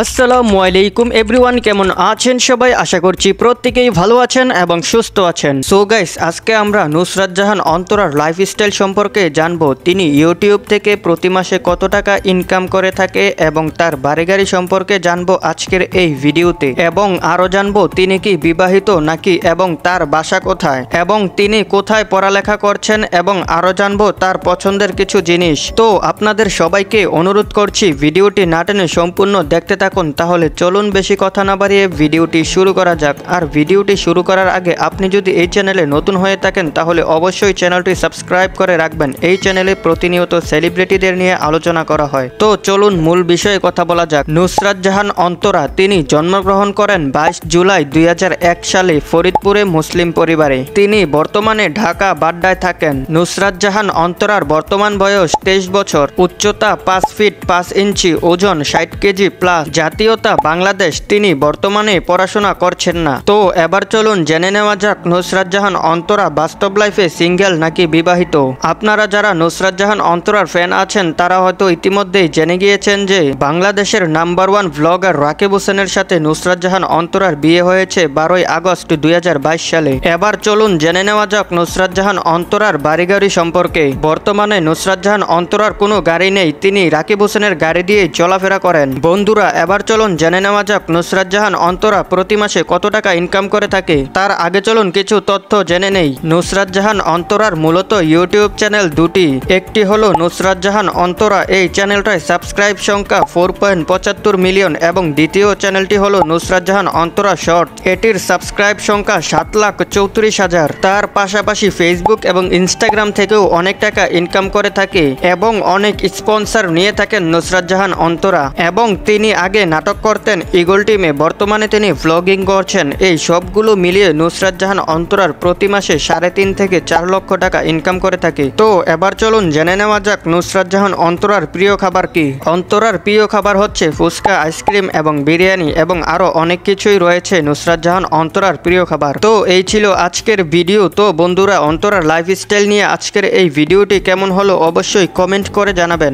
আসসালামু আলাইকুম এভরিওয়ান, কেমন আছেন সবাই? আশা করছি প্রত্যেকেই ভালো আছেন এবং সুস্থ আছেন। সো গাইস, আজকে আমরা নুসরাত জাহান অন্তরার লাইফস্টাইল সম্পর্কে জানবো। তিনি ইউটিউব থেকে প্রতি মাসে কত টাকা ইনকাম করে থাকে এবং তার বাড়ি গাড়ি সম্পর্কে জানবো আজকের এই ভিডিওতে, এবং আরো জানবো তিনি কি বিবাহিত নাকি এবং তার বাসা কোথায় এবং তিনি কোথায় পড়ালেখা করছেন, এবং আরো জানবো তার পছন্দের কিছু জিনিস। তো আপনাদের সবাইকে অনুরোধ করছি ভিডিওটি না টেনে সম্পূর্ণ দেখতে থাকুন। তাহলে চলুন বেশি কথা না বাড়িয়ে ভিডিওটি শুরু করা যাক। আর ভিডিওটি শুরু করার আগে আপনি যদি এই চ্যানেলে নতুন হয়ে থাকেন তাহলে অবশ্যই চ্যানেলটি সাবস্ক্রাইব করে রাখবেন। এই চ্যানেলে প্রতিনিয়ত সেলিব্রিটিদের নিয়ে আলোচনা করা হয়। তো চলুন মূল বিষয়ে কথা বলা যাক। নুসরাত জাহান অন্তরা তিনি জন্মগ্রহণ করেন 22 জুলাই 2001 সালে ফরিদপুরে মুসলিম পরিবারে। তিনি বর্তমানে ঢাকা বাড্ডায় থাকেন। নুসরাত জাহান অন্তরার বর্তমান বয়স 23 বছর, উচ্চতা 5 ফিট 5 ইঞ্চি, ওজন 60 কেজি প্লাস, জাতীয়তা বাংলাদেশ। তিনি বর্তমানে পড়াশোনা করছেন না। তো এবার চলুন জেনে নেওয়া যাক নুসরাত জাহান অন্তরা বাস্তব লাইফে সিঙ্গেল নাকি বিবাহিত। আপনারা যারা নুসরাত জাহান অন্তরার ফ্যান আছেন তারা হয়তো ইতিমধ্যেই জেনে গিয়েছেন যে বাংলাদেশের নাম্বার 1 ভ্লগার রাকিব হোসেনের সাথে নুসরাত জাহান অন্তরার বিয়ে হয়েছে 12 আগস্ট 2022 সালে। এবার চলুন জেনে নেওয়া যাক নুসরাত জাহান অন্তরার বাড়ি গাড়ি সম্পর্কে। বর্তমানে নুসরাত জাহান অন্তরার কোনো গাড়ি নেই, তিনি রাকিব হোসেনের গাড়ি দিয়ে চলাফেরা করেন। বন্ধুরা, এবার চলুন জেনে নেওয়া যাক নুসরাত জাহান অন্তরা প্রতি মাসে কত টাকা ইনকাম করে থাকে। তার আগে চলুন কিছু তথ্য জেনে নেই। নুসরাত জাহান অন্তরার মূলত ইউটিউব চ্যানেল দুটি। একটি হলো নুসরাত জাহান অন্তরা, এই চ্যানেলটায় সাবস্ক্রাইব সংখ্যা 4.75 মিলিয়ন, এবং দ্বিতীয় চ্যানেলটি হলো নুসরাত জাহান অন্তরা শর্ট, এটির সাবস্ক্রাইব সংখ্যা 7,34,000। তার পাশাপাশি ফেসবুক এবং ইনস্টাগ্রাম থেকেও অনেক টাকা ইনকাম করে থাকে এবং অনেক স্পন্সর নিয়ে থাকেন নুসরাত জাহান অন্তরা। এবং তিনি আগে নাটক করতেন ইগল টিমে, বর্তমানে তিনি ভ্লগিং করছেন। এই সবগুলো মিলিয়ে নুসরাত জাহান অন্তরার প্রতি মাসে 3.5 থেকে 4 লক্ষ টাকা ইনকাম করে থাকে। তো এবার চলুন জেনে নেওয়া যাক নুসরাত জাহান অন্তরার প্রিয় খাবার কি। অন্তরার প্রিয় খাবার হচ্ছে ফুচকা, আইসক্রিম এবং বিরিয়ানি, এবং আরো অনেক কিছুই রয়েছে নুসরাত জাহান অন্তরার প্রিয় খাবার। তো এই ছিল আজকের ভিডিও। তো বন্ধুরা, অন্তরার লাইফস্টাইল নিয়ে আজকের এই ভিডিওটি কেমন হলো অবশ্যই কমেন্ট করে জানাবেন।